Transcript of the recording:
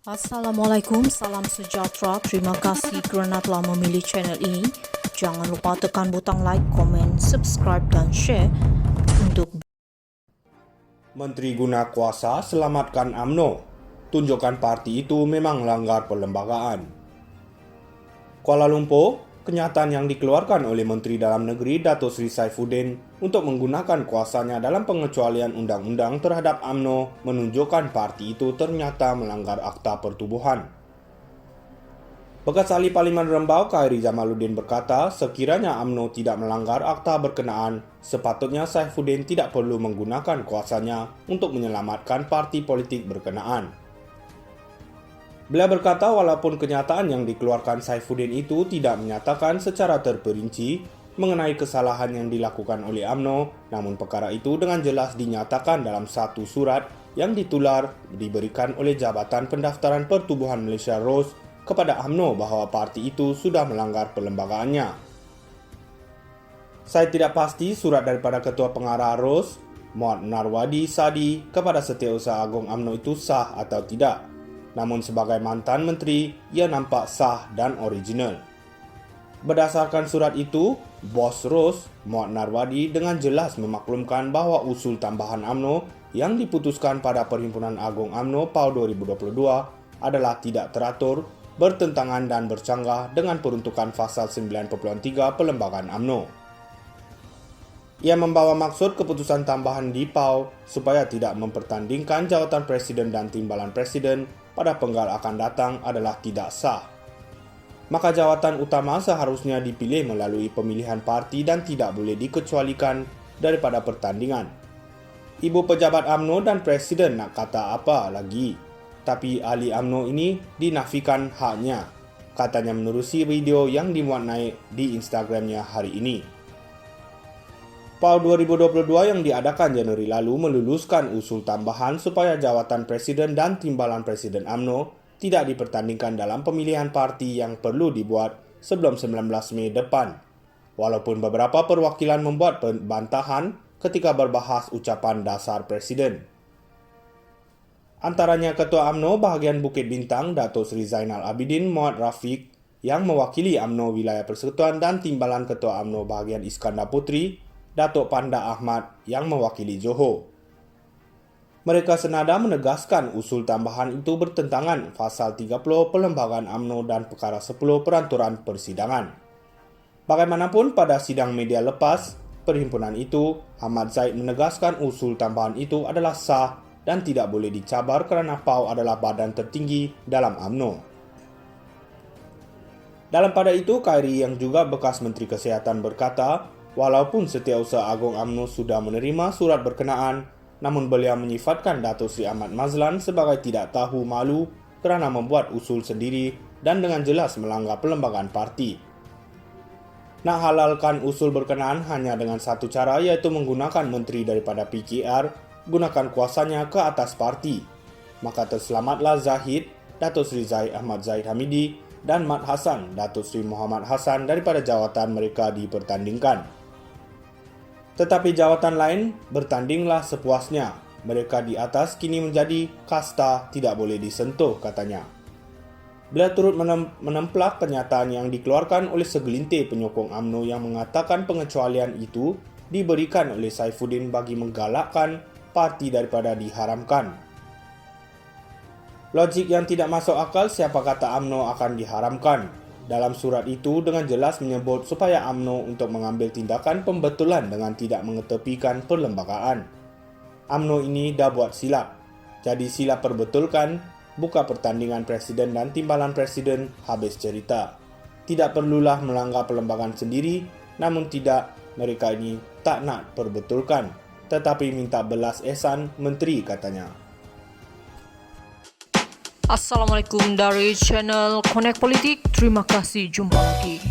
Assalamualaikum, salam sejahtera. Terima kasih kerana telah memilih channel ini. Jangan lupa tekan butang like, komen, subscribe dan share untuk Menteri guna kuasa selamatkan UMNO. Tunjukkan parti itu memang melanggar perlembagaan. Kuala Lumpur, kenyataan yang dikeluarkan oleh Menteri Dalam Negeri Dato' Sri Saifuddin untuk menggunakan kuasanya dalam pengecualian undang-undang terhadap UMNO menunjukkan parti itu ternyata melanggar Akta Pertubuhan. Bekas Ahli Parlimen Rembau Khairi Jamaluddin berkata, sekiranya UMNO tidak melanggar akta berkenaan, sepatutnya Saifuddin tidak perlu menggunakan kuasanya untuk menyelamatkan parti politik berkenaan. Beliau berkata walaupun kenyataan yang dikeluarkan Saifuddin itu tidak menyatakan secara terperinci mengenai kesalahan yang dilakukan oleh UMNO, namun perkara itu dengan jelas dinyatakan dalam satu surat yang ditular diberikan oleh Jabatan Pendaftaran Pertubuhan Malaysia ROS kepada UMNO bahawa parti itu sudah melanggar perlembagaannya. Saya tidak pasti surat daripada Ketua Pengarah ROS, Muhammad Narwadi Sadi kepada Setiausaha Agung UMNO itu sah atau tidak. Namun sebagai mantan menteri, ia nampak sah dan original. Berdasarkan surat itu, Bos ROS, Muhammad Narwadi dengan jelas memaklumkan bahawa usul tambahan UMNO yang diputuskan pada Perhimpunan Agung UMNO PAU 2022 adalah tidak teratur, bertentangan dan bercanggah dengan peruntukan pasal 9.3 Perlembagaan UMNO. Ia membawa maksud keputusan tambahan di PAU supaya tidak mempertandingkan jawatan Presiden dan Timbalan Presiden pada penggal akan datang adalah tidak sah. Maka jawatan utama seharusnya dipilih melalui pemilihan parti dan tidak boleh dikecualikan daripada pertandingan. Ibu pejabat UMNO dan Presiden nak kata apa lagi? Tapi ahli UMNO ini dinafikan haknya, katanya menerusi video yang dimuat naik di Instagramnya hari ini. PAU 2022 yang diadakan Januari lalu meluluskan usul tambahan supaya jawatan Presiden dan Timbalan Presiden UMNO tidak dipertandingkan dalam pemilihan parti yang perlu dibuat sebelum 19 Mei depan. Walaupun beberapa perwakilan membuat bantahan ketika berbahas ucapan dasar Presiden. Antaranya Ketua UMNO bahagian Bukit Bintang Dato' Sri Zainal Abidin Muhammad Rafiq yang mewakili UMNO Wilayah Persekutuan dan Timbalan Ketua UMNO bahagian Iskandar Puteri Dato' Panda Ahmad yang mewakili Johor. Mereka senada menegaskan usul tambahan itu bertentangan pasal 30 Perlembagaan UMNO dan perkara 10 Peranturan Persidangan. Bagaimanapun pada sidang media lepas, perhimpunan itu, Ahmad Zaid menegaskan usul tambahan itu adalah sah dan tidak boleh dicabar kerana PAU adalah badan tertinggi dalam UMNO. Dalam pada itu, Khairi yang juga bekas Menteri Kesihatan berkata, walaupun Setiausaha Agung UMNO sudah menerima surat berkenaan, namun beliau menyifatkan Dato' Sri Ahmad Mazlan sebagai tidak tahu malu kerana membuat usul sendiri dan dengan jelas melanggar perlembagaan parti. Nak halalkan usul berkenaan hanya dengan satu cara, iaitu menggunakan menteri daripada PKR gunakan kuasanya ke atas parti. Maka terselamatlah Zahid, Dato' Sri Zahid Ahmad Zahid Hamidi dan Mat Hassan, Dato' Sri Muhammad Hassan daripada jawatan mereka dipertandingkan. Tetapi jawatan lain bertandinglah sepuasnya. Mereka di atas kini menjadi kasta tidak boleh disentuh, katanya. Beliau turut menemplak pernyataan yang dikeluarkan oleh segelintir penyokong UMNO yang mengatakan pengecualian itu diberikan oleh Saifuddin bagi menggalakkan parti daripada diharamkan. Logik yang tidak masuk akal, siapa kata UMNO akan diharamkan. Dalam surat itu dengan jelas menyebut supaya UMNO untuk mengambil tindakan pembetulan dengan tidak mengetepikan perlembagaan. UMNO ini dah buat silap. Jadi sila perbetulkan, buka pertandingan Presiden dan Timbalan Presiden, habis cerita. Tidak perlulah melanggar perlembagaan sendiri, namun tidak, mereka ini tak nak perbetulkan, tetapi minta belas ehsan menteri, katanya. Assalamualaikum dari channel Connect Politik. Terima kasih, jumpa lagi.